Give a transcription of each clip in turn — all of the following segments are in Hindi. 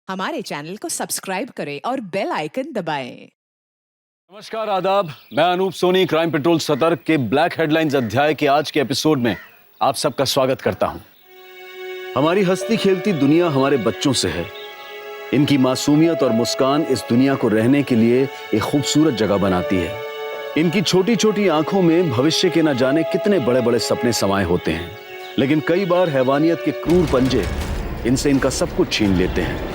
हमारे चैनल को सब्सक्राइब करें और बेल आइकन दबाएं। नमस्कार, आदाब। मैं अनूप सोनी क्राइम पेट्रोल सतर्क के ब्लैक हेडलाइंस अध्याय के आज के एपिसोड में आप सबका स्वागत करता हूं। हमारी हंसती खेलती दुनिया हमारे बच्चों से है। इनकी मासूमियत और मुस्कान इस दुनिया को रहने के लिए एक खूबसूरत जगह बनाती है। इनकी छोटी छोटी आंखों में भविष्य के न जाने कितने बड़े बड़े सपने समाये होते हैं, लेकिन कई बार हैवानियत के क्रूर पंजे इनसे इनका सब कुछ छीन लेते हैं।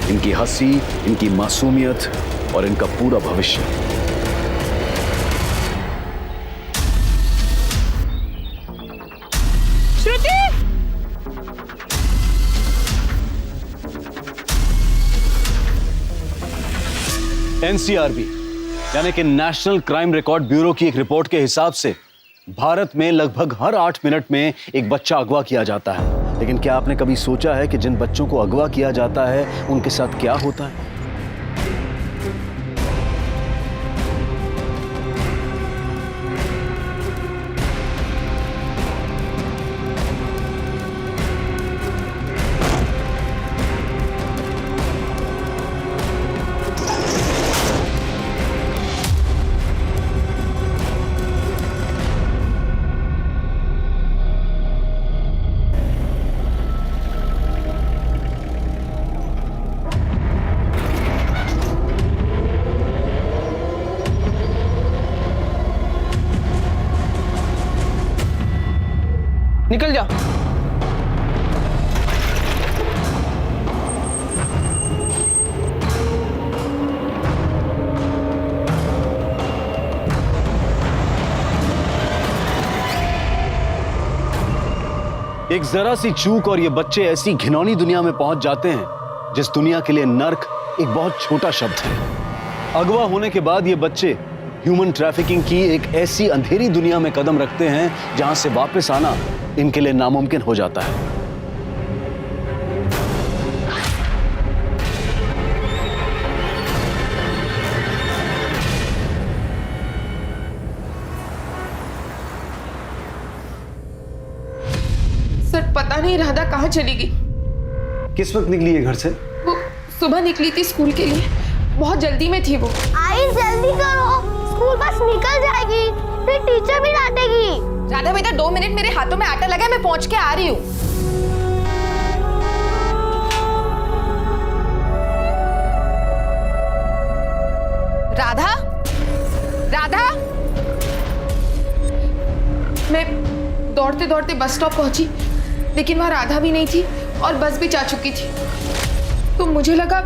इनकी हंसी, इनकी मासूमियत और इनका पूरा भविष्य। श्रुति! एनसीआरबी यानी कि नेशनल क्राइम रिकॉर्ड ब्यूरो की एक रिपोर्ट के हिसाब से भारत में लगभग हर 8 मिनट में एक बच्चा अगवा किया जाता है। लेकिन क्या आपने कभी सोचा है कि जिन बच्चों को अगवा किया जाता है उनके साथ क्या होता है? निकल जा। एक जरा सी चूक और ये बच्चे ऐसी घिनौनी दुनिया में पहुंच जाते हैं जिस दुनिया के लिए नर्क एक बहुत छोटा शब्द है। अगवा होने के बाद ये बच्चे ह्यूमन ट्रैफिकिंग की एक ऐसी अंधेरी दुनिया में कदम रखते हैं जहां से वापस आना इनके लिए नामुमकिन हो जाता है। सर पता नहीं राधा कहाँ चली गई। किस वक्त निकली है घर से? वो सुबह निकली थी स्कूल के लिए, बहुत जल्दी में थी वो। आई जल्दी करो, स्कूल बस निकल जाएगी, फिर टीचर भी डांटेगी। राधा बेटा 2 मिनट, मेरे हाथों में आटा लगा है, मैं पहुंच के आ रही हूँ। राधा, राधा। मैं दौड़ते दौड़ते बस स्टॉप पहुंची, लेकिन वहां राधा भी नहीं थी और बस भी जा चुकी थी। तो मुझे लगा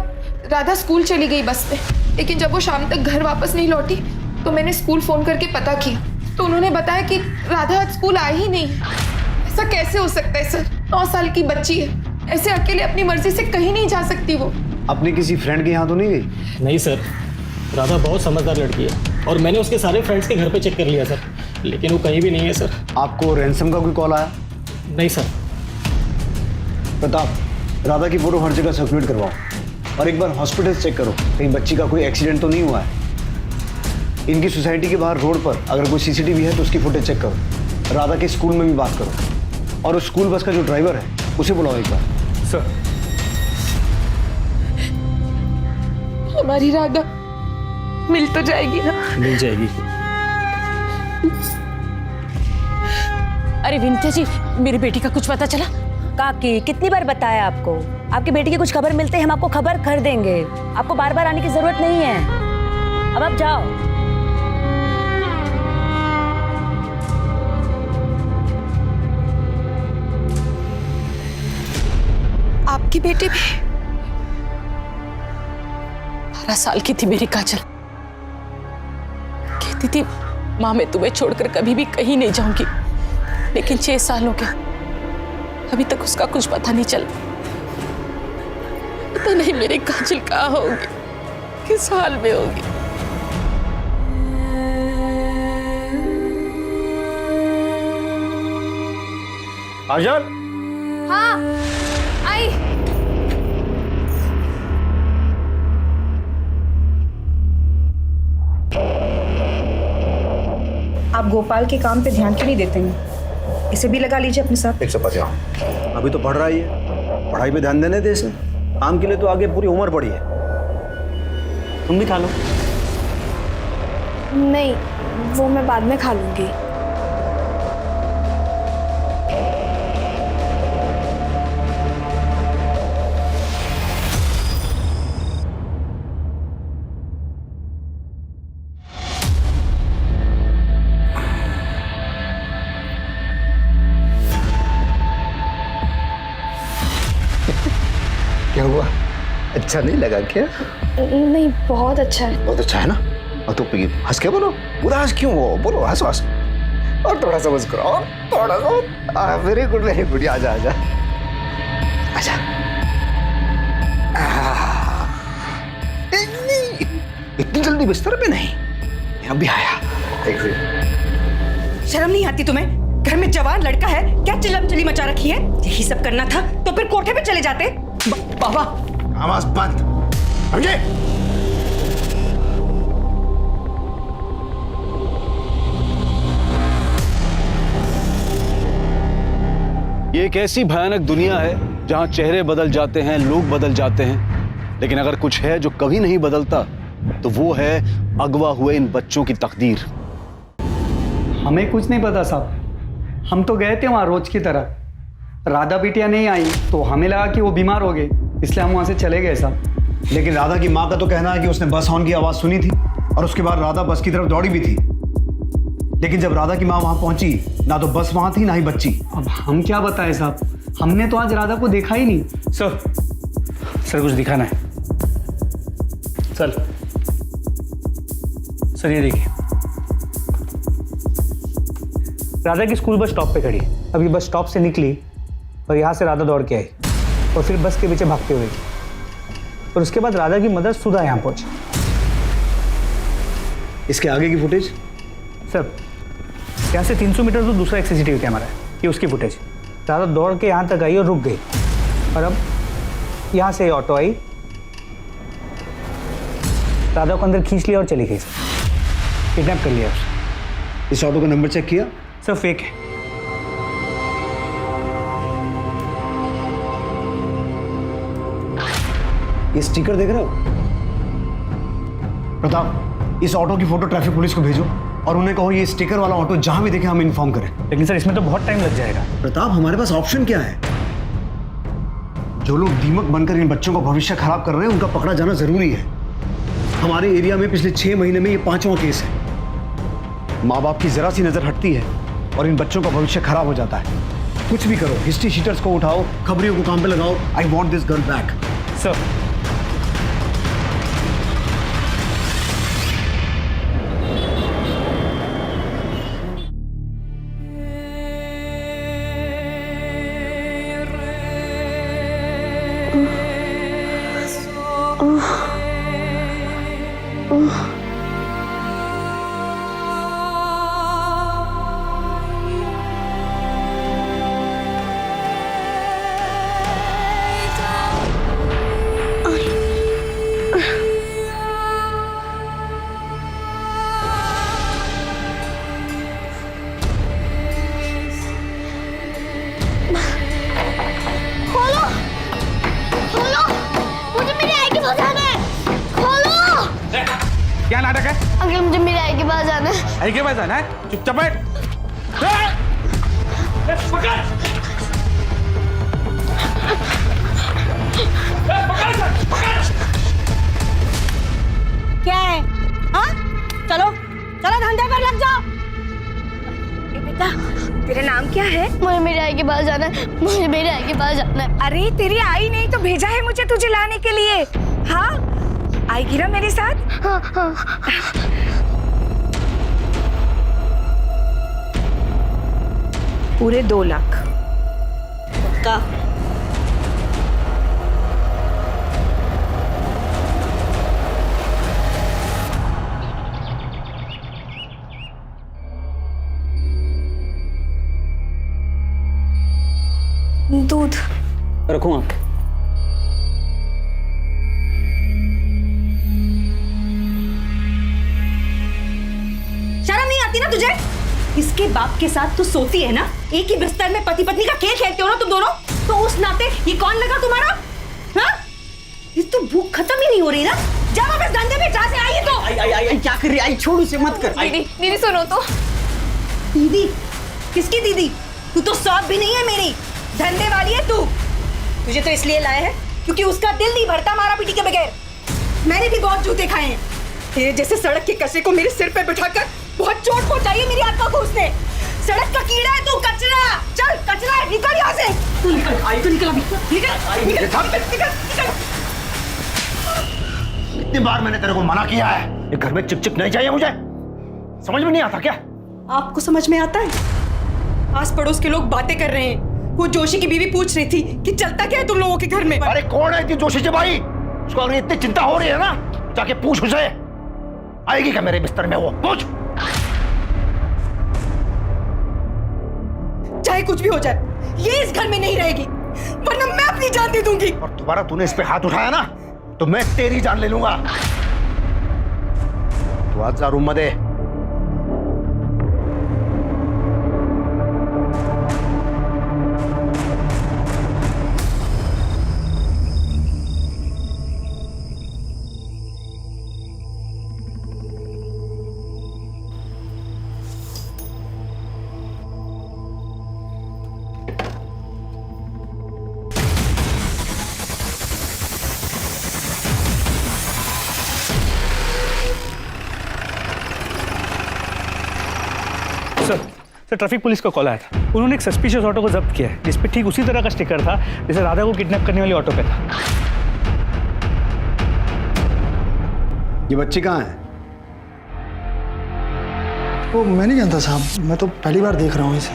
राधा स्कूल चली गई बस पे, लेकिन जब वो शाम तक घर वापस नहीं लौटी तो मैंने स्कूल फोन करके पता किया, तो उन्होंने बताया कि राधा आज स्कूल आई ही नहीं। ऐसा कैसे हो सकता है सर? 9 साल की बच्ची है, ऐसे अकेले अपनी मर्जी से कहीं नहीं जा सकती वो। अपने किसी फ्रेंड के यहाँ तो नहीं गई? नहीं सर, राधा बहुत समझदार लड़की है और मैंने उसके सारे फ्रेंड्स के घर पे चेक कर लिया सर, लेकिन वो कहीं भी नहीं है सर। आपको रैंसम का कोई कॉल आया? नहीं सर। प्रताप, राधा की फोटो हर जगह सर्कुलेट करवाओ और एक बार हॉस्पिटल चेक करो, कहीं बच्ची का कोई एक्सीडेंट तो नहीं हुआ है। इनकी सोसाइटी के बाहर रोड पर अगर कोई सीसीटीवी है तो उसकी फुटेज चेक करो। राधा के स्कूल में भी बात करो और उस स्कूल बस का जो ड्राइवर है उसे बुलाओ एक बार। सर। हमारी राधा मिल तो जाएगी ना? मिल जाएगी। अरे विंध्या जी, मेरी बेटी का कुछ पता चला? काकी, कितनी बार बताया आपको? आपकी बेटी की कुछ खबर मिलते हम आपको खबर कर देंगे। आपको बार बार आने की जरूरत नहीं है। अब आप जाओ। आपकी बेटी भी 12 साल की थी मेरी काजल। कहती थी माँ मैं तुम्हें छोड़कर कभी भी कहीं नहीं जाऊंगी, लेकिन 6 साल हो गए, अभी तक उसका कुछ पता नहीं चला। पता नहीं मेरी काजल कहाँ होगी, किस हाल में होगी। आजान। हाँ, आई। आप गोपाल के काम पे ध्यान क्यों नहीं देते हैं? इसे भी लगा लीजिए अपने साथ। 150। अभी तो पढ़ रहा ही है, पढ़ाई पे ध्यान देने दे इसे। आम के लिए तो आगे पूरी उम्र पड़ी है। तुम भी खा लो। नहीं, वो मैं बाद में खा लूंगी। क्या हुआ? अच्छा नहीं लगा क्या? नहीं, बहुत अच्छा है। बहुत अच्छा है ना? और तो हंस के बोलो, उदास क्यों हो? बोलो, हंसो हंसो। और थोड़ा सा बस करो, और थोड़ा सा। Very good very good. आजा आजा आजा। नहीं, इतनी जल्दी बिस्तर पे नहीं, अभी आया। शर्म नहीं आती तुम्हें? घर में जवान लड़का है, क्या चिल्लम चिल्ली मचा रखी है? यही सब करना था तो फिर कोठे पे चले जाते। बाबा, आवाज बंद। समझे? ये एक ऐसी भयानक दुनिया है जहां चेहरे बदल जाते हैं, लोग बदल जाते हैं, लेकिन अगर कुछ है जो कभी नहीं बदलता तो वो है अगवा हुए इन बच्चों की तकदीर। हमें कुछ नहीं पता साहब, हम तो गए थे वहाँ रोज की तरह। राधा बिटिया नहीं आई तो हमें लगा कि वो बीमार हो गए, इसलिए हम वहाँ से चले गए साहब। लेकिन राधा की माँ का तो कहना है कि उसने बस हॉर्न की आवाज सुनी थी और उसके बाद राधा बस की तरफ दौड़ी भी थी। लेकिन जब राधा की माँ वहां पहुंची, ना तो बस वहां थी ना ही बच्ची। अब हम क्या बताएं साहब, हमने तो आज राधा को देखा ही नहीं। सर कुछ दिखाना है। सर ये देखिए, राधा की स्कूल बस स्टॉप पे खड़ी है। अभी बस स्टॉप से निकली और यहाँ से राधा दौड़ के आई और फिर बस के पीछे भागते हुए गई। और उसके बाद राधा की मदर सुधा यहाँ पहुंची। इसके आगे की फुटेज? सर यहाँ से 300 मीटर दूर दूसरा एक सीसीटीवी कैमरा है, ये उसकी फुटेज। राधा दौड़ के यहाँ तक आई और रुक गई, और अब यहाँ से ऑटो आई, राधा को अंदर खींच लिया और चली गई। किडनैप कर लिया उसे। इस ऑटो का नंबर चेक किया? सर फेक है। ये स्टिकर देख रहे हो? प्रताप, इस ऑटो की फोटो ट्रैफिक पुलिस को भेजो और उन्हें कहो ये स्टिकर वाला ऑटो जहां भी देखे हमें इन्फॉर्म करें। लेकिन सर इसमें तो बहुत टाइम लग जाएगा। प्रताप, हमारे पास ऑप्शन क्या है? जो लोग दीमक बनकर इन बच्चों का भविष्य खराब कर रहे हैं उनका पकड़ा जाना जरूरी है। हमारे एरिया में पिछले 6 महीने में ये 5वां केस है। माँ बाप की जरा सी नजर हटती है और इन बच्चों का भविष्य खराब हो जाता है। कुछ भी करो, हिस्ट्री शीटर्स को उठाओ, खबरियों को काम पे लगाओ। I want this girl back. Sir क्या नाटक है? अंकल मुझे मेरी आई के पास जाना है। आई के पास जाना है? चुपचाप बैठ। क्या है? हाँ, चलो चलो धंधे पर लग जाओ। बेटा, तेरा नाम क्या है? मुझे मेरी आई के पास जाना है। मुझे मेरी आई के पास जाना है। अरे तेरी आई नहीं तो भेजा है मुझे तुझे लाने के लिए। हाँ, आएगी ना मेरे साथ? हाँ हाँ। पूरे 2 लाख का दूध रखूँ आप? शर्म नहीं आती ना तुझे? इसके बाप के साथ तू सोती है ना, एक ही बिस्तर में पति पत्नी का खेल खेलते हो ना तुम दोनों, तो उस नाते ये कौन लगा तुम्हारा? हाँ? भूख खत्म ही नहीं हो रही ना? जब आप इस धंधे में जहाँ से आई है तो आई क्या कर रही? आई छोड़ उसे, मत कर। दीदी दीदी सुनो तो। दीदी? किसकी दीदी? तू तो सौंप भी नहीं है मेरी, धंधे वाली है तू। तुझे तो इसलिए लाया है क्योंकि उसका दिल नहीं भरता मारा पीटी के बगैर। मैंने भी बहुत जूते खाए हैं। तेरे जैसे सड़क के कचरे को मेरे सिर पे बिठाकर बहुत चोट पहुंचाई है मेरी आत्मा को उसने। सड़क का कीड़ा है तू, कचरा। चल कचरा है, निकल यहाँ से। तू निकल, आई तो निकल अभी। निकल। कितनी बार मैंने तेरे को मना किया है, ये घर में चिक नहीं चाहिए मुझे। समझ में नहीं आता क्या? आपको समझ में आता है? आस पड़ोस के लोग बातें कर रहे हैं। वो जोशी की बीवी पूछ रही थी कि चलता क्या है तुम लोगों के घर में। अरे कौन है इतनी जोशी से भाई? उसको अगर इतनी चिंता हो रही है ना, जाके पूछ उसे। आएगी क्या मेरे बिस्तर में? वो पूछ। चाहे कुछ भी हो जाए, ये इस घर में नहीं रहेगी, वरना मैं अपनी जान दे दूंगी। और दोबारा तूने इस पे हाथ उठाया ना, तो मैं तेरी जान ले लूंगा। तू आज जा रूम में दे। सर ट्रैफिक पुलिस का कॉल आया था। उन्होंने एक सस्पिशियस ऑटो को जब्त किया है जिस पे ठीक उसी तरह का स्टिकर था जैसे राधा को किडनैप करने वाली ऑटो पे था। ये बच्ची कहाँ है? वो मैं नहीं जानता साहब, मैं तो पहली बार देख रहा हूँ इसे।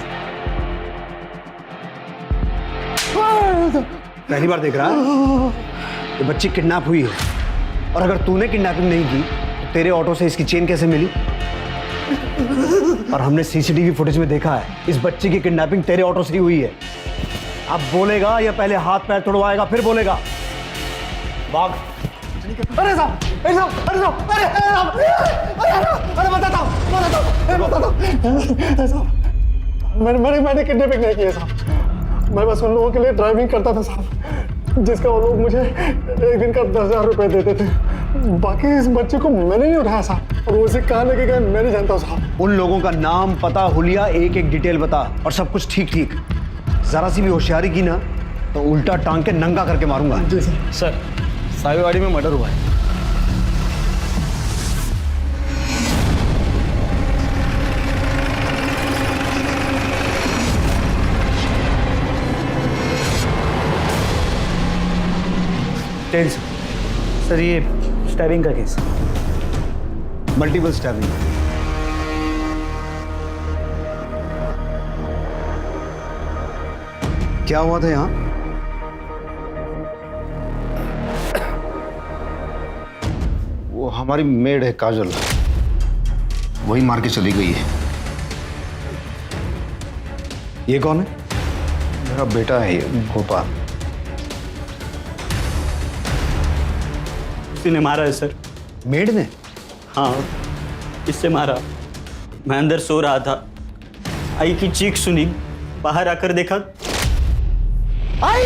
पहली बार देख रहा है? ये बच्ची किडनैप हुई है, और अगर तूने किडनैपिंग नहीं की तो तेरे ऑटो से इसकी चेन कैसे मिली? और हमने सीसीटीवी फुटेज में देखा है इस बच्ची की किडनैपिंग तेरे ऑटो से ही हुई है। अब बोलेगा या पहले हाथ पैर तोड़वाएगा फिर बोलेगा? भाग। अरे साहब, अरे साहब, अरे साहब, अरे बताता हूँ। मैंने किडनैपिंग नहीं किया साहब। मैं बस उन लोगों के लिए ड्राइविंग करता था साहब, जिसका वो लोग मुझे एक दिन का 10,000 रुपए देते थे। बाकी इस बच्चे को मैंने नहीं उठाया साहब, और वो उसे कहाँ लेके गए मैं नहीं जानता साहब। उन लोगों का नाम, पता, हुलिया, एक एक डिटेल बता, और सब कुछ ठीक ठीक। जरा सी भी होशियारी की ना तो उल्टा टांग के नंगा करके मारूंगा। जी सर। सर सावेवाड़ी में मर्डर हुआ है। सर ये स्टैबिंग का केस। Multiple stabbing. क्या हुआ था यहाँ? वो हमारी मेड है काजल, वही मार के चली गई है। ये कौन है? मेरा बेटा है ये, गोपाल। किसी ने मारा है सर। मेड ने? हाँ, इससे मारा। मैं अंदर सो रहा था, आई की चीख सुनी, बाहर आकर देखा। आई!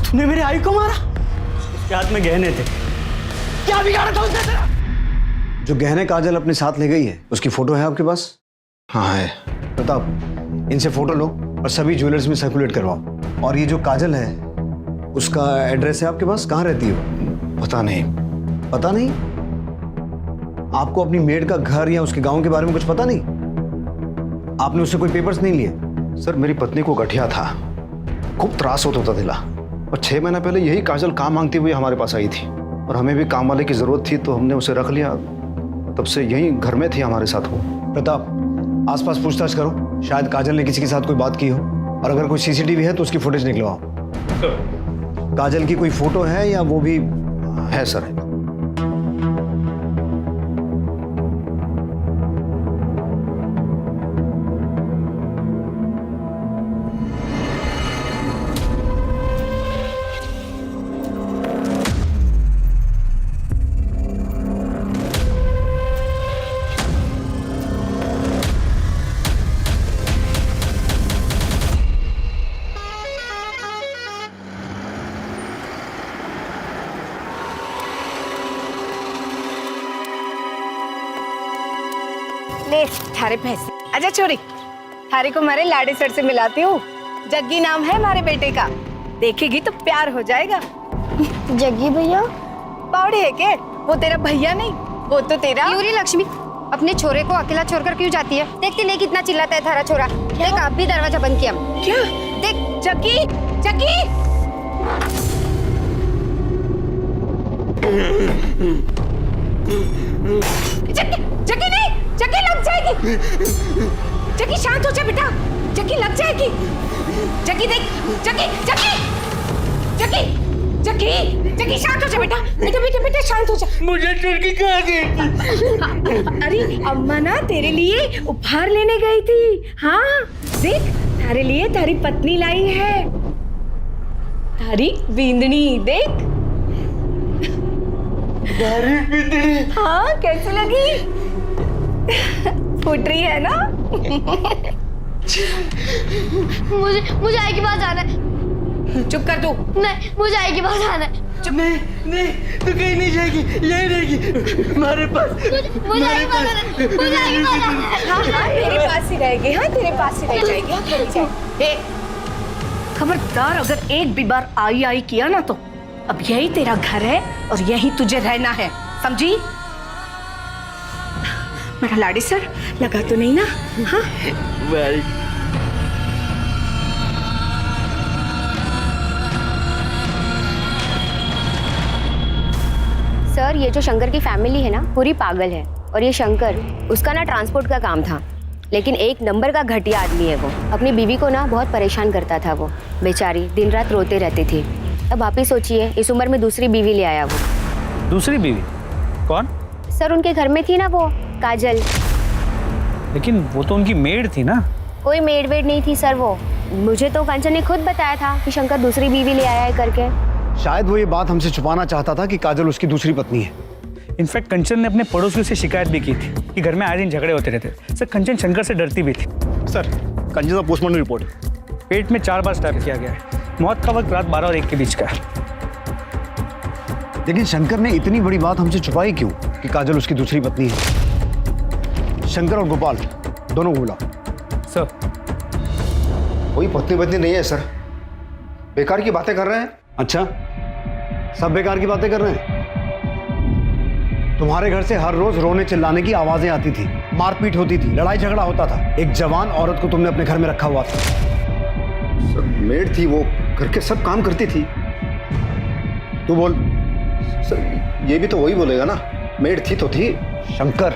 तूने मेरे आई को मारा? उसके हाथ में गहने थे। क्या बिगाड़ा था उसने तेरा? जो गहने काजल अपने साथ ले गई है उसकी फोटो है आपके पास? हाँ है। प्रताप, इनसे फोटो लो और सभी ज्वेलर्स में सर्कुलेट करवाओ। और ये जो काजल है उसका एड्रेस है आपके पास? कहाँ रहती हो? पता नहीं। पता नहीं? आपको अपनी मेड का घर या उसके गांव के बारे में कुछ पता नहीं? आपने उससे कोई पेपर्स नहीं लिए? सर मेरी पत्नी को गठिया था, खूब त्रास होता था दिला, और 6 महीना पहले यही काजल काम मांगती हुई हमारे पास आई थी, और हमें भी काम वाले की जरूरत थी तो हमने उसे रख लिया। तब से यही घर में थी हमारे साथ वो। प्रताप, आसपास पूछताछ करो, शायद काजल ने किसी के साथ कोई बात की हो, और अगर कोई सीसीटीवी है तो उसकी फुटेज निकलवाओ। काजल की कोई फोटो है या वो भी? है सर। ले थारे पैसे। अच्छा छोरी, थारे को मारे लाडे सर से मिलाती हूँ। जग्गी नाम है हमारे बेटे का, देखेगी तो प्यार हो जाएगा। जग्गी भैया? बावड़े है के? वो तेरा भैया नहीं, वो तो तेरा। यूरी लक्ष्मी, अपने छोरे को अकेला छोड़कर क्यों जाती है? देखती नहीं कितना चिल्लाता है थारा छोरा। देख आप भी दरवाजा बंद किया। क्या? देख जग्गी, जग्गी। जग्गी, जग्गी नहीं, जग्गी लग जाएगी। जग्गी शांत हो जा बेटा, जग्गी लग जाएगी। जग्गी देख, जग्गी, जग्गी, जग्गी, जग्गी, जग्गी शांत हो जा बेटा, बेटा बेटा बेटा शांत हो जा। मुझे चुटकी कहाँ गई? अरे अम्मा ना तेरे लिए उपहार लेने गई थी। हाँ देख, तारे लिए तारी पत्नी लाई है, तारी बींदनी। देख हाँ कैसी लगी? फूट रही है ना? मुझे आई के पास जाना है। चुप कर तू। नहीं, मुझे आई के पास जाना है। चुप। नहीं, तू कहीं नहीं जाएगी, यही रहेगी हमारे पास। मुझे आई के पास जाना है। मुझे आई के पास जाना है। हाँ हाँ तेरे पास ही रहेगी। हाँ तेरे पास ही रह जाएगी। हाँ खेल जाए। खबरदार अगर एक भी बार आई किया ना तो अब यही तेरा घर है और यही तुझे रहना है, समझी? मेरा लाडी सर लगा तो नहीं ना? हाँ सर, ये जो शंकर की फैमिली है ना पूरी पागल है। और ये शंकर, उसका ना ट्रांसपोर्ट का काम था, लेकिन एक नंबर का घटिया आदमी है वो। अपनी बीवी को ना बहुत परेशान करता था वो, बेचारी दिन रात रोते रहती थी। अब आप ही सोचिए, इस उम्र में दूसरी बीवी ले आया वो। दूसरी बीवी? कौन? सर उनके घर में थी ना वो काजल। लेकिन वो तो उनकी मेड थी ना। कोई मेड वेड नहीं थी सर वो। मुझे तो कंचन ने खुद बताया था कि शंकर दूसरी बीवी ले आया है करके। शायद वो ये बात हमसे छुपाना चाहता था कि काजल उसकी दूसरी पत्नी है। इनफैक्ट कंचन ने अपने पड़ोसियों से शिकायत भी की थी कि घर में आए दिन झगड़े होते रहते। सर कंचन शंकर से डरती भी थी। सर, कंचन का पोस्टमार्टम रिपोर्ट। पेट में 4 बार स्टैब किया गया है। मौत का वक्त रात 12 और 1 के बीच का है। लेकिन शंकर ने इतनी बड़ी बात हमसे छुपाई क्यों कि काजल उसकी दूसरी पत्नी है? शंकर और गोपाल दोनों को बुलाओ। सर कोई पत्नी नहीं है सर, बेकार की बातें कर रहे हैं। अच्छा, सब बेकार की बातें कर रहे हैं? तुम्हारे घर से हर रोज रोने चिल्लाने की आवाजें आती थी, मारपीट होती थी, लड़ाई झगड़ा होता था। एक जवान औरत को तुमने अपने घर में रखा हुआ था। सर मेड थी वो, घर के सब काम करती थी। तू बोल। सर ये भी तो वही बोलेगा ना, मेड थी तो थी। शंकर,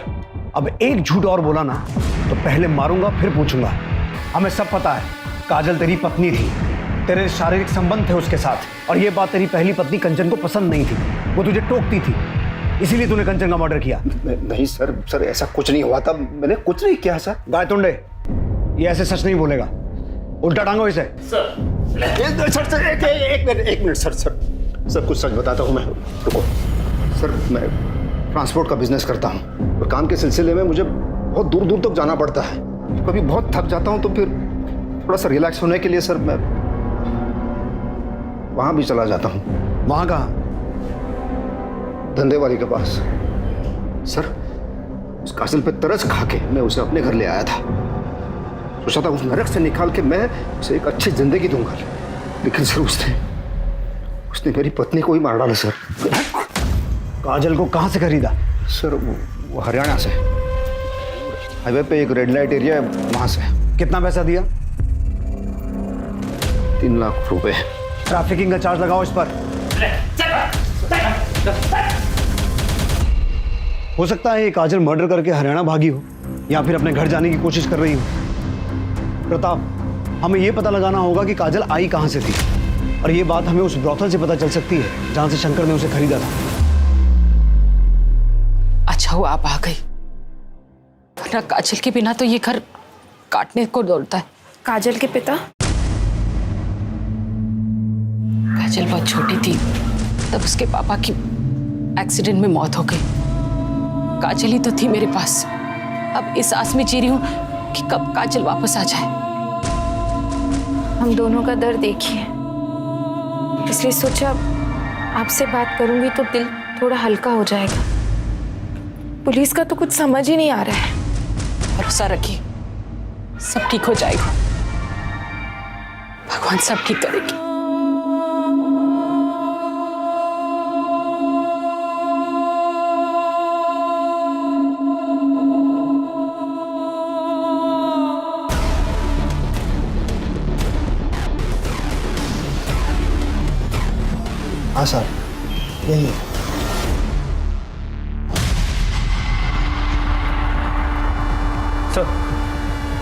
अब एक झूठ और बोला ना तो पहले मारूंगा फिर पूछूंगा। हमें सब पता है, काजल तेरी पत्नी थी, तेरे शारीरिक संबंध थे उसके साथ। और ये बात तेरी पहली पत्नी कंचन को पसंद नहीं थी, वो तुझे टोकती थी, इसीलिए तूने कंचन का मर्डर किया। नहीं सर, ऐसा कुछ नहीं हुआ था, मैंने कुछ नहीं किया सर। गायतुंडे, ये ऐसे सच नहीं बोलेगा, उल्टा टांगो इसे। सर एक मिनट सर कुछ सच बताता हूँ मैं। रुको सर, मैं ट्रांसपोर्ट का बिजनेस करता हूँ और काम के सिलसिले में मुझे बहुत दूर दूर तक जाना पड़ता है। कभी बहुत थक जाता हूँ तो फिर थोड़ा सा रिलैक्स होने के लिए सर मैं वहाँ भी चला जाता हूँ। वहाँ कहाँ? धंधे वाली के पास। सर उस काजल पे तरस खा के मैं उसे अपने घर ले आया था। सोचा था उस नरक से निकाल के मैं उसे एक अच्छी जिंदगी दूंगा, लेकिन सर उसने मेरी पत्नी को ही मार डाला सर। काजल को कहाँ से खरीदा? सर वो हरियाणा से, हाईवे पे एक रेड लाइट एरिया है, वहां से। कितना पैसा दिया? 3 लाख रुपए। ट्रैफिकिंग का चार्ज लगाओ इस पर। हो सकता है ये काजल मर्डर करके हरियाणा भागी हो या फिर अपने घर जाने की कोशिश कर रही हो। प्रताप, हमें यह पता लगाना होगा कि काजल आई कहां से थी, और ये बात हमें उस ब्रॉथल से पता चल सकती है जहां से शंकर ने उसे खरीदा था। अच्छा हुआ आप आ गई, वरना काजल के बिना तो ये घर काटने को दौड़ता है। काजल के पिता? काजल बहुत छोटी थी तब उसके पापा की एक्सीडेंट में मौत हो गई। काजल ही तो थी मेरे पास। अब इस आस में जी रही हूँ कि कब काजल वापस आ जाए। हम दोनों का दर्द एक ही है, इसलिए सोचा आपसे बात करूंगी तो दिल थोड़ा हल्का हो जाएगा। पुलिस का तो कुछ समझ ही नहीं आ रहा है। भरोसा रखिए, सब ठीक हो जाएगा। भगवान सब ठीक करेगी। हाँ सर, यही है। सर,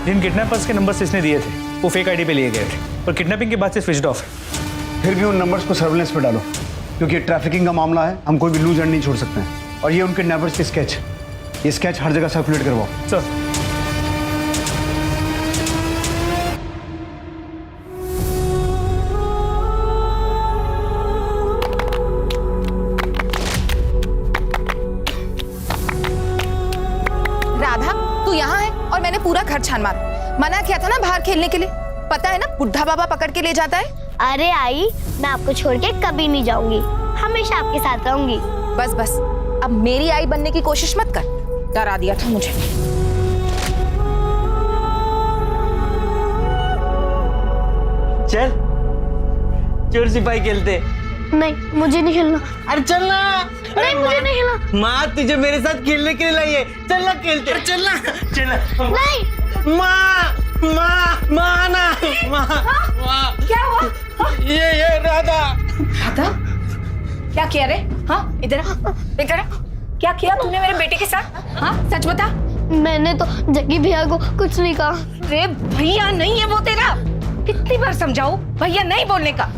जिन किडनैपर्स के नंबर्स इसने दिए थे वो फेक आईडी पे लिए गए थे और किडनैपिंग के बाद से स्विच्ड ऑफ है। फिर भी उन नंबर्स को सर्विलेंस पे डालो, क्योंकि ट्रैफिकिंग का मामला है, हम कोई भी लूज एंड नहीं छोड़ सकते हैं। और ये उन किडनैपर्स के स्केच, ये स्केच हर जगह सर्कुलेट करवाओ। सर, राधा, तू यहाँ है और मैंने पूरा घर छान मारा। मना किया था ना बाहर खेलने के लिए, पता है ना बुढ़ा बाबा पकड़ के ले जाता है। अरे आई, मैं आपको छोड़ के कभी नहीं जाऊंगी, हमेशा आपके साथ रहूंगी। बस बस, अब मेरी आई बनने की कोशिश मत कर, डरा दिया था मुझे। चल चोर सिपाही खेलते। नहीं, मुझे नहीं खेलना। अरे चलना। नहीं, मुझे नहीं खेलना। माँ तुझे मेरे साथ खेलने के लिए लाई है, चलना खेलते। अरे चलना चलना। नहीं। माँ माँ माँ ना माँ माँ। क्या हुआ? ये राधा। राधा, क्या किया रे? हाँ, इधर इधर, क्या किया तूने मेरे बेटे के साथ? हाँ, सच बता। मैंने तो जग्गी भैया को कुछ नहीं कहा। रे भैया नहीं है वो तेरा, कितनी बार समझाऊं, भैया नहीं बोलने का।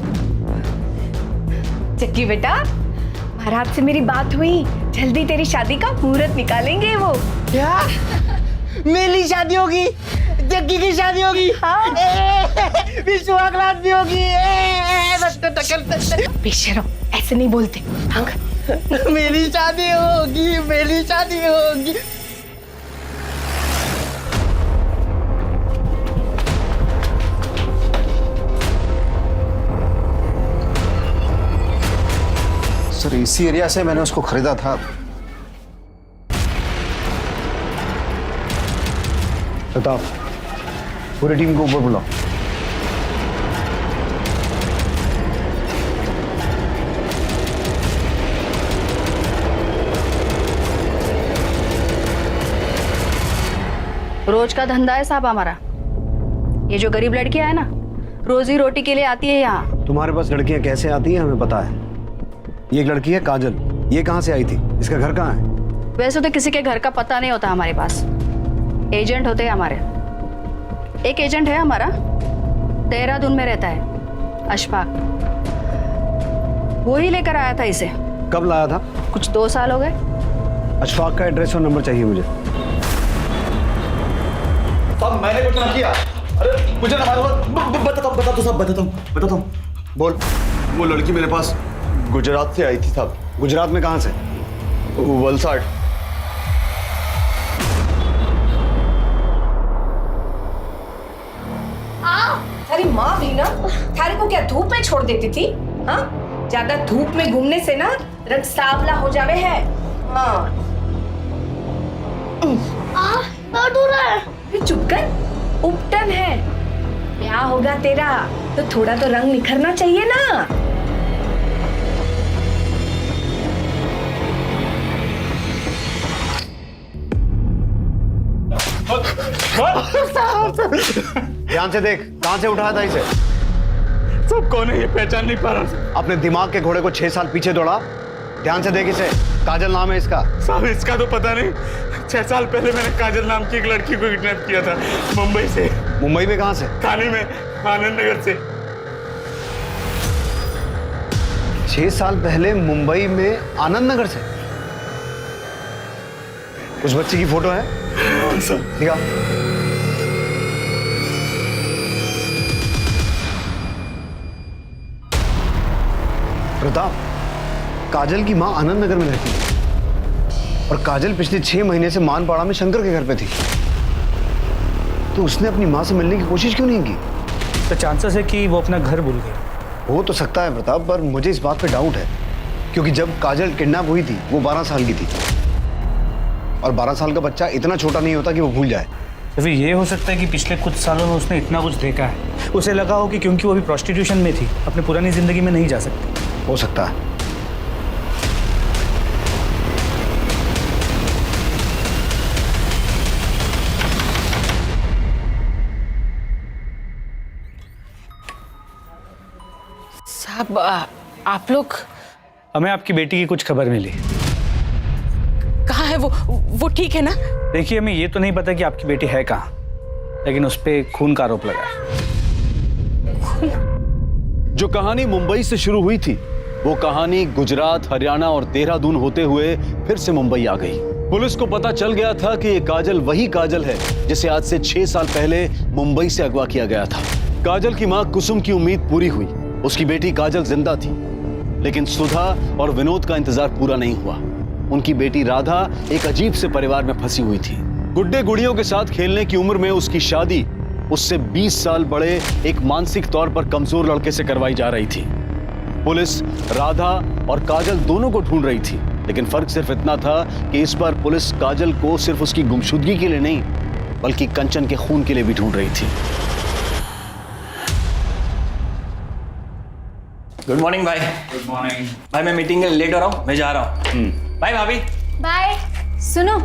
जग्गी बेटा, महाराज से मेरी बात हुई, जल्दी तेरी शादी का मुहूर्त निकालेंगे वो। क्या? मेरी शादी होगी, जग्गी की शादी होगी, हाँ। विश्वास भी होगी। बेशरम, ऐसे नहीं बोलते। मेरी शादी होगी, मेरी शादी होगी। सर, इसी एरिया से मैंने उसको खरीदा था। प्रताप, पूरी टीम को ऊपर बुलाओ। रोज का धंधा है साहब हमारा। ये जो गरीब लड़कियां है ना, रोजी रोटी के लिए आती है यहाँ। तुम्हारे पास लड़कियां कैसे आती हैं हमें पता है। ये एक लड़की है काजल, ये कहाँ से आई थी, इसका घर कहाँ है? वैसे तो किसी के घर का पता नहीं होता हमारे पास, एजेंट होते हैं हमारे। एक एजेंट है हमारा, देहरादून में रहता है, अशफाक। वो ही लेकर आया था इसे। कब लाया था? कुछ 2 साल हो गए। अशफाक का एड्रेस और नंबर चाहिए मुझे। साहब, मैंने कुछ ना किया। अरे मुझे ना बताता हूँ। बोल। वो लड़की मेरे पास गुजरात से आई थी साहब। गुजरात में कहाँ से? वलसाड। अरे माँ भी ना थारे को क्या धूप में छोड़ देती थी? हाँ, ज्यादा धूप में घूमने से ना रंग सांवला हो जावे है। हाँ। दर्द हो रहा है। चुप कर, उपटन है। क्या होगा तेरा, तो थोड़ा तो रंग निखरना चाहिए ना। ध्यान से देख, कहां से उठाया था इसे? सब कौन है ये पहचान नहीं पा रहा। अपने दिमाग के घोड़े को 6 साल पीछे दौड़ा। ध्यान से देख इसे। काजल नाम है इसका। साहब, इसका तो पता नहीं। 6 साल पहले मैंने काजल नाम की एक लड़की को किडनैप किया था, मुंबई से। मुंबई में कहां से? थाने में, आनंद नगर से। 6 साल पहले मुंबई में आनंद नगर से? उस बच्ची की फोटो है? दिखा। प्रताप, काजल की मां आनंद नगर में रहती है और काजल पिछले 6 महीने से मानपाड़ा में शंकर के घर पे थी। तो उसने अपनी मां से मिलने की कोशिश क्यों नहीं की? तो चांसेस है कि वो अपना घर भूल गई। हो तो सकता है प्रताप, पर मुझे इस बात पे डाउट है, क्योंकि जब काजल किडनैप हुई थी वो 12 साल की थी और 12 साल का बच्चा इतना छोटा नहीं होता कि वो भूल जाए। तो फिर ये हो सकता है कि पिछले कुछ सालों में उसने इतना कुछ देखा है, उसे लगा हो कि क्योंकि वो अभी प्रोस्टिट्यूशन में थी, अपनी पुरानी जिंदगी में नहीं जा सकती। हो सकता है। साहब आप लोग, हमें आपकी बेटी की कुछ खबर मिली। कहाँ है वो ठीक है ना? देखिए, हमें ये तो नहीं पता कि आपकी बेटी है कहाँ, लेकिन उस पर खून का आरोप लगा है। जो कहानी मुंबई से शुरू हुई थी, वो कहानी गुजरात, हरियाणा और देहरादून होते हुए फिर से मुंबई आ गई। पुलिस को पता चल गया था कि ये काजल वही काजल है जिसे आज से 6 साल पहले मुंबई से अगवा किया गया था। काजल की मां कुसुम की उम्मीद पूरी हुई, उसकी बेटी काजल जिंदा थी, लेकिन सुधा और विनोद का इंतजार पूरा नहीं हुआ। उनकी बेटी राधा एक अजीब से परिवार में फंसी हुई थी। गुड्डे गुड़ियों के साथ खेलने की उम्र में उसकी शादी उससे 20 साल बड़े एक मानसिक तौर पर कमजोर लड़के से करवाई जा रही थी। पुलिस राधा और काजल दोनों को ढूंढ रही थी, लेकिन फर्क सिर्फ इतना था कि इस बार पुलिस काजल को सिर्फ उसकी गुमशुदगी के लिए नहीं, बल्कि कंचन के खून के लिए भी ढूंढ रही थी। गुड मॉर्निंग भाई। गुड मॉर्निंग भाई, मैं मीटिंग के लिए लेट हो रहा हूँ, मैं जा रहा हूँ। बाय भाभी। बाय। सुनो,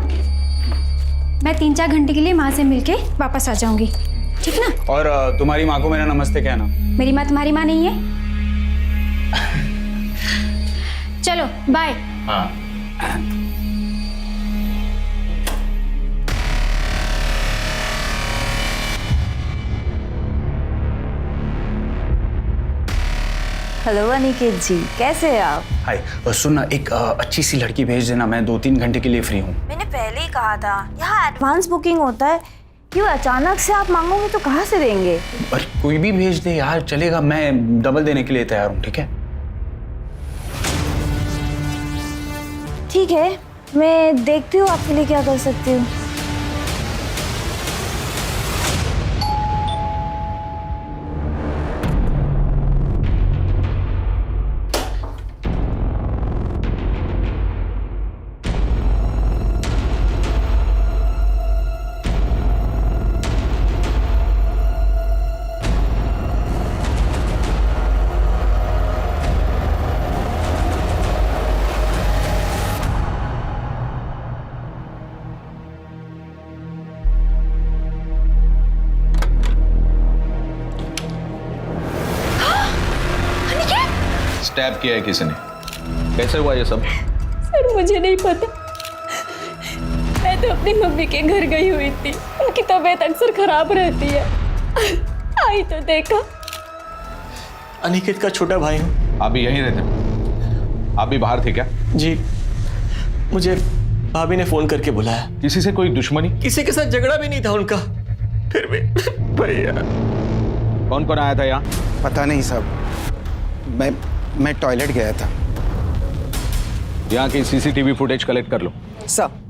मैं 3-4 घंटे के लिए माँ से मिलके वापस आ जाऊंगी, ठीक ना? और तुम्हारी माँ को मेरा नमस्ते कहना। मेरी माँ तुम्हारी माँ नहीं है। चलो बाय। हाँ। हेलो अनिकेत जी, कैसे हैं आप? हाय, सुनना, एक अच्छी सी लड़की भेज देना, मैं 2-3 घंटे के लिए फ्री हूँ। मैंने पहले ही कहा था, यहाँ एडवांस बुकिंग होता है। क्यों अचानक से आप मांगोगे तो कहाँ से देंगे? पर कोई भी भेज दे यार, चलेगा, मैं डबल देने के लिए तैयार हूँ, ठीक है? ठीक है, मैं देखती हूँ आपके लिए क्या कर सकती हूँ। स्टैब किया है किसी ने? कैसे हुआ ये सब? सर मुझे नहीं पता, मैं तो अपनी मम्मी के घर गई हुई थी, उनकी तबीयत अक्सर खराब रहती है, आई तो देखा। अनिकेत का छोटा भाई हूँ। आप भी यहीं रहते? आप भी बाहर थे क्या? जी, मुझे भाभी ने फोन करके बुलाया। किसी से कोई दुश्मनी? किसी के साथ झगड़ा भी नहीं था उनका, फिर भी भैया। कौन कौन आया था यहाँ? पता नहीं साहब, मैं टॉयलेट गया था। यहाँ की सीसीटीवी फुटेज कलेक्ट कर लो। Sir.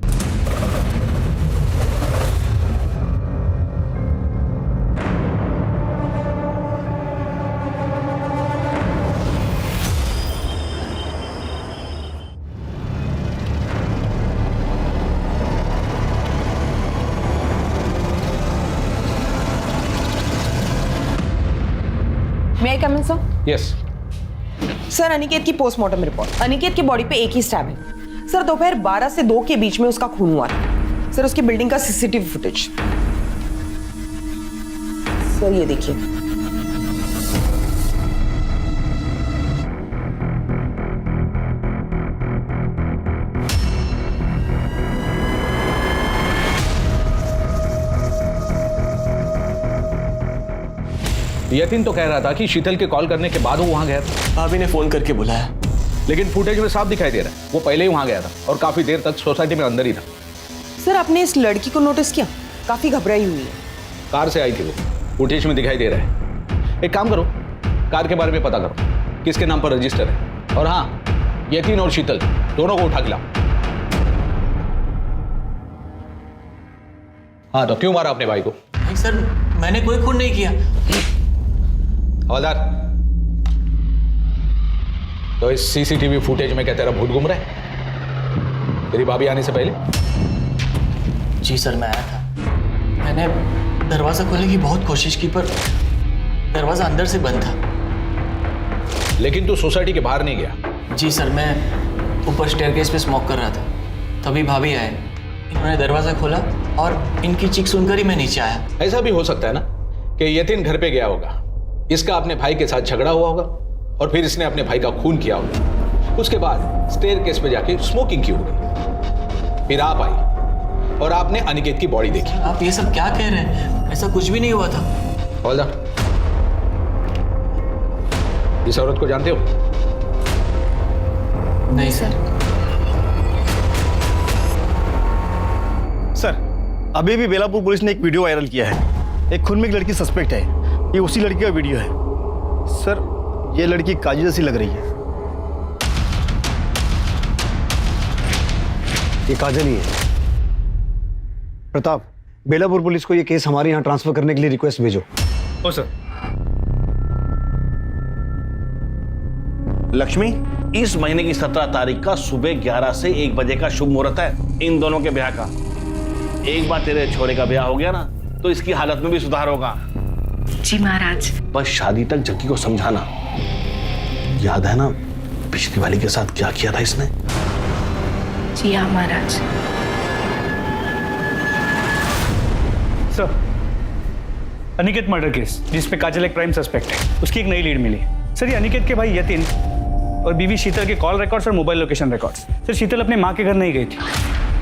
May I come in, sir? Yes. Sir, Aniket की पोस्टमार्टम रिपोर्ट। अनिकेत की बॉडी पे एक ही स्टैब है। सर, दोपहर 12 से 2 के बीच में उसका खून हुआ था। सर, उसकी बिल्डिंग का सीसीटीवी फुटेज। सर, ये देखिए। यतीन तो कह रहा था कि शीतल के कॉल करने के बाद वो वहां गया था। भाभी ने फोन करके बुलाया, लेकिन फुटेज में साफ दिखाई दे रहा है वो पहले ही वहां गया था और काफी देर तक सोसाइटी में अंदर ही था। सर, आपने इस लड़की को नोटिस किया? काफी घबराई हुई है। कार से आई थी वो, फुटेज में दिखाई दे रहा है। एक काम करो, कार के बारे में पता करो, किसके नाम पर रजिस्टर है। और हाँ, यतीन और शीतल दोनों को उठा के लाओ। हाँ, तो क्यों मारा अपने भाई को? नहीं सर, मैंने कोई खून नहीं किया। हवलदार, तो इस सीसीटीवी फुटेज में क्या तेरा भूत घूम रहा है तेरी भाभी आने से पहले? जी सर, मैं आया था, मैंने दरवाज़ा खोलने की बहुत कोशिश की पर दरवाज़ा अंदर से बंद था। लेकिन तू सोसाइटी के बाहर नहीं गया? जी सर, मैं ऊपर स्टेयरकेस पे स्मोक कर रहा था, तभी भाभी आए, इन्होंने दरवाज़ा खोला और इनकी चीख सुनकर ही मैं नीचे आया। ऐसा भी हो सकता है ना कि यतिन घर पे गया होगा, इसका अपने भाई के साथ झगड़ा हुआ होगा और फिर इसने अपने भाई का खून किया होगा। उसके बाद स्टेयरकेस पे जाके स्मोकिंग की होगी, फिर आप आई और आपने अनिकेत की बॉडी देखी। आप ये सब क्या कह रहे हैं? ऐसा कुछ भी नहीं हुआ था। हवलदार, इस औरत को जानते हो? नहीं सर। सर, अभी भी बेलापुर पुलिस ने एक वीडियो वायरल किया है। एक खून में एक लड़की सस्पेक्ट है। ये उसी लड़की का वीडियो है। सर, ये लड़की काजल जैसी लग रही है। ये काजल ही है। प्रताप, बेलापुर पुलिस को ये केस हमारे यहाँ ट्रांसफर करने के लिए रिक्वेस्ट भेजो। ओ सर। लक्ष्मी, इस महीने की 17 तारीख का सुबह 11 से 1 बजे का शुभ मुहूर्त है इन दोनों के ब्याह का। एक बार तेरे छोरे का ब्याह हो गया ना तो इसकी हालत में भी सुधार होगा। जी महाराज। बस शादी तक जक्की को समझाना। याद है ना पिछली वाली के साथ क्या किया था इसने? जी हाँ महाराज। सर, अनिकेत मर्डर केस जिसपे काजल एक प्राइम सस्पेक्ट है, उसकी एक नई लीड मिली। सर, ये अनिकेत के भाई यतिन और बीवी शीतल के कॉल रिकॉर्ड्स और मोबाइल लोकेशन रिकॉर्ड्स। सर, शीतल अपने माँ के घर नहीं गई थी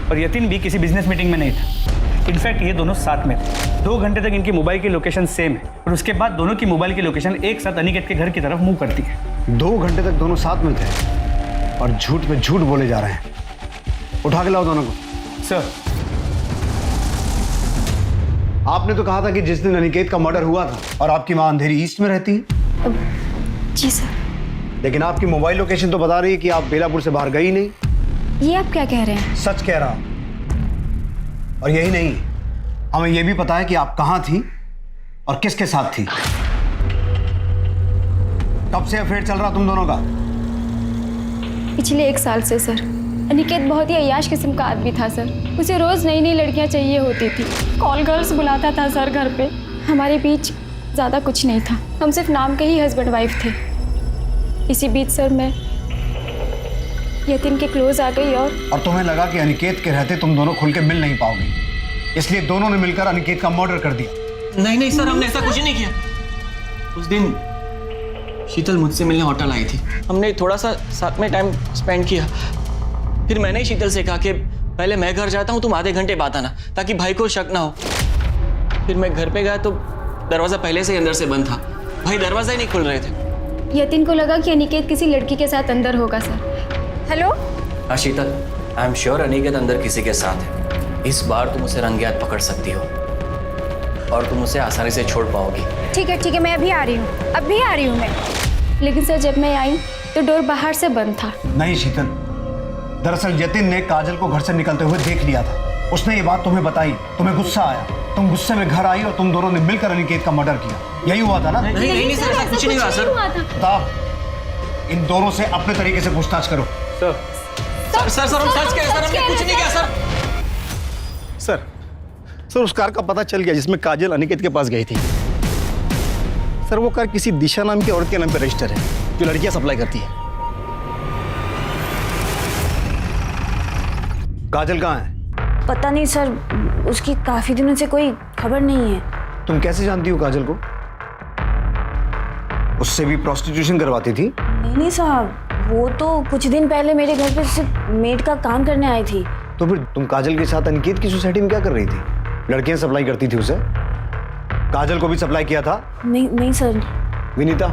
और यतिन भी किसी बिजनेस मीटिंग में नहीं था। इनफैक्ट ये दोनों साथ में थे। 2 घंटे तक इनकी मोबाइल की लोकेशन सेम है और उसके बाद दोनों की मोबाइल की लोकेशन एक साथ अनिकेत के घर की तरफ मूव करती है। 2 घंटे तक दोनों साथ में थे और झूठ पे झूठ बोले जा रहे हैं। उठा के लाओ दोनों को। सर, आपने तो कहा था कि जिस दिन अनिकेत का मर्डर हुआ था और आपकी माँ अंधेरी ईस्ट में रहती है। जी सर। लेकिन आपकी मोबाइल लोकेशन तो बता रही है कि आप बेलापुर से बाहर गई नहीं। ये आप क्या कह रहे हैं? सच कह रहा। और यही नहीं, हमें यह भी पता है कि आप कहां थी और किसके साथ थी। कब से अफेयर चल रहा तुम दोनों का? पिछले 1 साल से सर। अनिकेत बहुत ही अय्याश किस्म का आदमी था सर। उसे रोज नई नई लड़कियां चाहिए होती थी। कॉल गर्ल्स बुलाता था सर घर पे। हमारे बीच ज़्यादा कुछ नहीं था, हम सिर्फ नाम के ही हस्बैंड वाइफ थे। इसी बीच सर मैं यतिन के क्लोज आ गई और तुम्हें लगा कि अनिकेत के रहते तुम दोनों खुल के मिल नहीं पाओगे, इसलिए दोनों ने मिलकर अनिकेत का मर्डर कर दिया। नहीं नहीं सर, हमने ऐसा कुछ नहीं किया। उस दिन शीतल मुझसे मिलने होटल आई थी, हमने थोड़ा सा साथ में टाइम स्पेंड किया। फिर मैंने ही शीतल से कहा कि पहले मैं घर जाता हूँ, तुम आधे घंटे बाद आना ताकि भाई को शक ना हो। फिर मैं घर पे गया तो दरवाजा पहले से ही अंदर से बंद था, भाई दरवाजा ही नहीं खुल रहे थे। यतिन को लगा कि अनिकेत किसी लड़की के साथ अंदर होगा सर। हेलो। हाँ शीतल, आई एम श्योर अनिकेत अंदर किसी के साथ है। इस बार तुम उसे रंगे हाथ पकड़ सकती हो और तुम उसे आसानी से छोड़ पाओगी। ठीक है, मैं अभी आ रही हूँ, अभी आ रही हूँ मैं। लेकिन सर जब मैं आई तो डोर बाहर से बंद था। नहीं शीतल, दरअसल यतिन ने काजल को घर से निकलते हुए देख लिया था। उसने ये बात तुम्हें बताई, तुम्हें गुस्सा आया, तुम गुस्से में घर आई और तुम दोनों ने मिलकर अनिकेत का मर्डर किया। यही हुआ था ना? नहीं सर, ऐसा कुछ नहीं हुआ सर। प्रताप, इन दोनों से अपने तरीके से पूछताछ करो। सर हम सच कह रहे सर, हमने कुछ नहीं किया सर। सर, उस कार का पता चल गया जिसमें काजल अनिकेत के पास गई थी। सर, वो कार किसी दिशा नाम की औरत के नाम पर रजिस्टर है जो लड़कियां सप्लाई करती है। काजल कहाँ है? पता नहीं सर, उसकी काफी दिनों से कोई खबर नहीं है। तुम कैसे जानती हो काजल को? उससे भी प्रोस्टिट्यूशन करवाती थी? नहीं साहब, वो तो कुछ दिन पहले मेरे घर पे सिर्फ मेड का काम करने आई थी। तो फिर तुम काजल के साथ अनिकेत की सोसाइटी में क्या कर रही थी? लड़कियां सप्लाई करती थी उसे? काजल को भी सप्लाई किया था? नहीं सर। विनीता,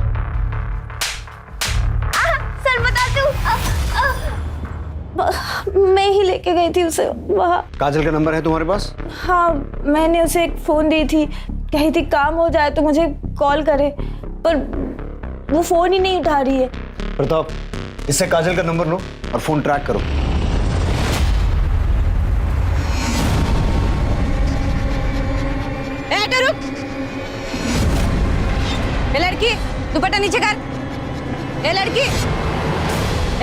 सर बता दूं, मैं ही लेके गई थी उसे वहाँ। काजल का नंबर है तुम्हारे पास? हाँ, मैंने उसे एक फोन दी थी, कही थी काम हो जाए तो मुझे कॉल करे, पर वो फोन ही नहीं उठा रही है। प्रताप, इससे काजल का नंबर लो और फोन ट्रैक करो। रुक, ए लड़की दुपट्टा नीचे कर। ए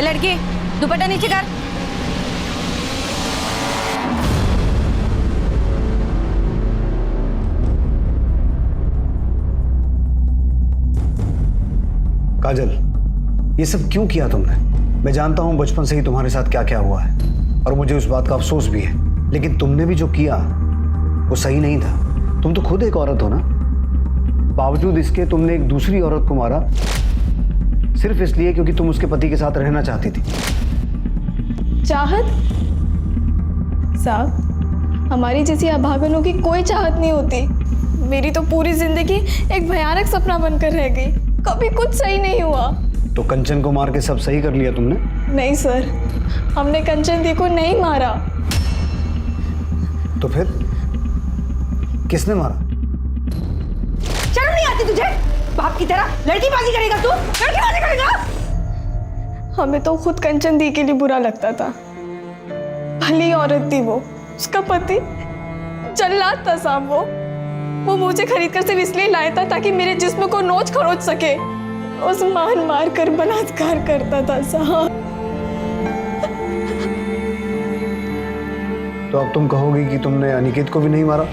लड़की दुपट्टा नीचे कर। काजल, ये सब क्यों किया तुमने? मैं जानता हूं बचपन से ही तुम्हारे साथ क्या क्या हुआ है और मुझे उस बात का अफसोस भी है, लेकिन तुमने भी जो किया वो सही नहीं था। तुम तो खुद एक औरत हो ना, बावजूद इसके तुमने एक दूसरी औरत को मारा सिर्फ इसलिए क्योंकि तुम उसके पति के साथ रहना चाहती थी। चाहत? साहब, हमारी जैसी अभागनों की कोई चाहत नहीं होती। मेरी तो पूरी जिंदगी एक भयानक सपना बनकर रह गई, कभी कुछ सही नहीं हुआ। तो कंचन को मार के सब सही कर लिया तुमने? नहीं सर, हमने कंचन दी को नहीं मारा। तो फिर किसने मारा? शर्म नहीं आती तुझे? बाप की तरह लड़कीबाजी करेगा तू? लड़कीबाजी करेगा? हमें तो खुद कंचन दी के लिए बुरा लगता था। भली औरत थी वो, उसका पति जल्लाद था साहब। वो मुझे खरीद कर सिर्फ इसलिए लाया था ताकि मेरे जिस्म को नोच खरोच सके। उस मार कर बलात्कार करता था साहब। तो अब तुम कहोगी कि तुमने अनिकेत को भी नहीं मारा?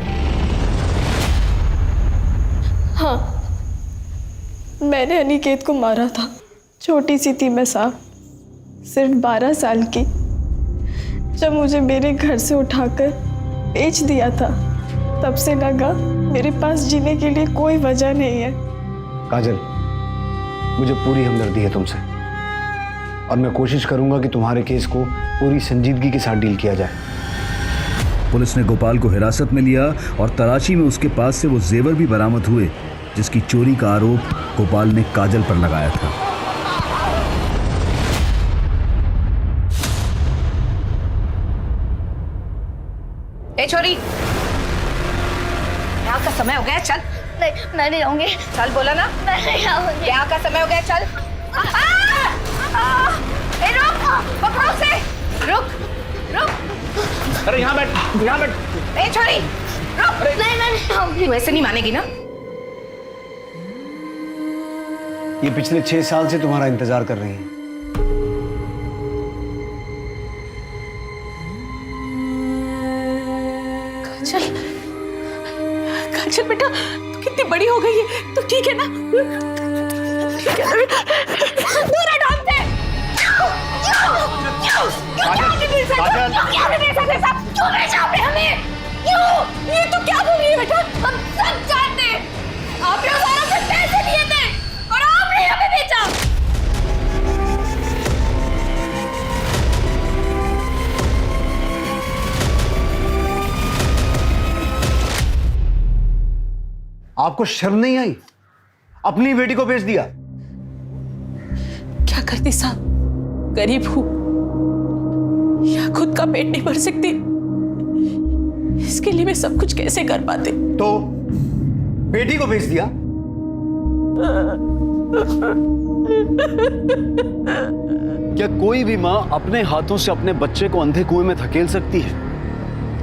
हाँ, मैंने अनिकेत को मारा था। छोटी सी थी मैं साहब, सिर्फ 12 साल की। जब मुझे मेरे घर से उठाकर बेच दिया था, तब से लगा मेरे पास जीने के लिए कोई वजह नहीं है। काजल, मुझे पूरी हमदर्दी है तुमसे और मैं कोशिश करूंगा कि तुम्हारे केस को पूरी संजीदगी के साथ डील किया जाए। पुलिस ने गोपाल को हिरासत में लिया और तलाशी में उसके पास से वो जेवर भी बरामद हुए जिसकी चोरी का आरोप गोपाल ने काजल पर लगाया था। ए छोरी, यहाँ का समय हो गया, चल। नहीं, मैं नहीं आऊंगी। चल बोला ना, मैं नहीं आऊंगी। यहाँ का समय हो गया, चल। ए रुक, पकड़ो उसे, रुक। अरे यहाँ बैठ। ए छोरी, रुक। नहीं, मैं नहीं आऊंगी। तू ऐसे नहीं मानेगी ना? ये पिछले 6 साल से तुम्हारा इंतजार कर रही है। काजल बेटा, तू कितनी बड़ी हो गई है, तू ठीक है ना? ठीक है ना बेटा? दूर हटो हमसे। क्यों भेजा आपने हमें? क्यों? ये तो क्या बोल रही है बेटा? हम सब जानते हैं, आपने उस औरत से पैसे लिए थे और आपने हमें बेचा। आपको शर्म नहीं आई? अपनी बेटी को बेच दिया। क्या करती साहब, गरीब हूं या खुद का पेट नहीं भर सकती, इसके लिए मैं सब कुछ कैसे कर पाते? तो बेटी को बेच दिया? क्या कोई भी मां अपने हाथों से अपने बच्चे को अंधे कुएं में धकेल सकती है?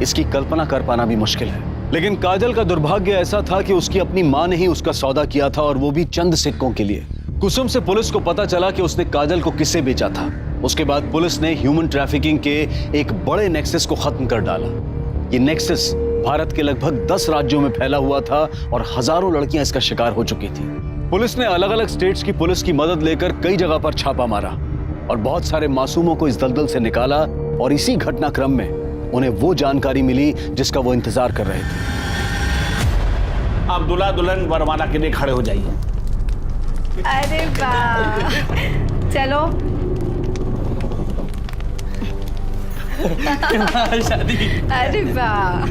इसकी कल्पना कर पाना भी मुश्किल है। लेकिन काजल का दुर्भाग्य ऐसा था कि उसकी अपनी मां ने ही उसका सौदा किया था और वो भी चंद सिक्कों के लिए। कुसुम से पुलिस को पता चला कि उसने काजल को किससे बेचा था। उसके बाद पुलिस ने ह्यूमन ट्रैफिकिंग के एक बड़े नेक्सस को खत्म कर डाला। ये नेक्सस भारत के लगभग 10 राज्यों में फैला हुआ था और हजारों लड़कियां इसका शिकार हो चुकी थी। पुलिस ने अलग अलग स्टेट्स की पुलिस की मदद लेकर कई जगह पर छापा मारा और बहुत सारे मासूमों को इस दलदल से निकाला और इसी घटनाक्रम में उन्हें वो जानकारी मिली जिसका वो इंतजार कर रहे थे। आप दूल्हा दुल्हन वरमाला के लिए खड़े हो जाइए। अरे वाह, चलो। शादी। अरे वाह।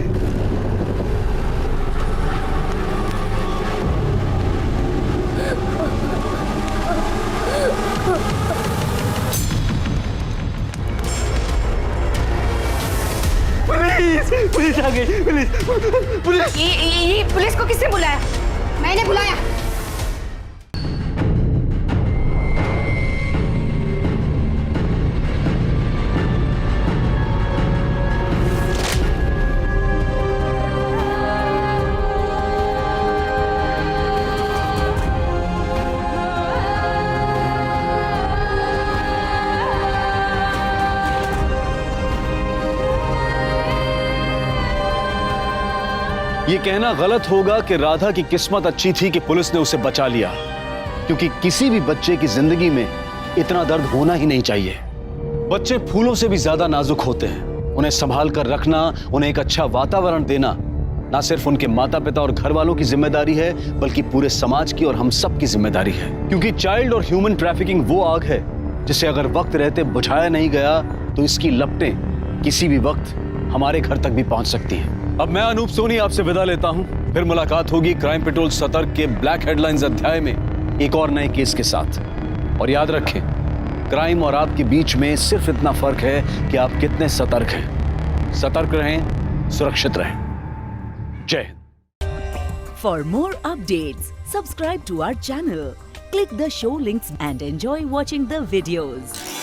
पुलिस आ गई। पुलिस। ये पुलिस को किसने बुलाया? मैंने बुलाया। ये कहना गलत होगा कि राधा की किस्मत अच्छी थी कि पुलिस ने उसे बचा लिया। क्योंकि किसी भी बच्चे की जिंदगी में इतना दर्द होना ही नहीं चाहिए। बच्चे फूलों से भी ज्यादा नाजुक होते हैं। उन्हें संभाल कर रखना, उन्हें एक अच्छा वातावरण देना ना सिर्फ उनके माता पिता और घर वालों की जिम्मेदारी है, बल्कि पूरे समाज की और हम सब की जिम्मेदारी है। क्योंकि चाइल्ड और ह्यूमन ट्रैफिकिंग वो आग है जिसे अगर वक्त रहते बुझाया नहीं गया तो इसकी लपटें किसी भी वक्त हमारे घर तक भी पहुंच सकती हैं। अब मैं अनूप सोनी आपसे विदा लेता हूं। फिर मुलाकात होगी क्राइम पेट्रोल सतर्क के ब्लैक हेडलाइंस अध्याय में एक और नए केस के साथ। और याद रखें, क्राइम और आपके बीच में सिर्फ इतना फर्क है कि आप कितने सतर्क हैं। सतर्क रहें, सुरक्षित रहें। जय Hind. For more updates, subscribe to our channel, click the show links and enjoy watching the videos.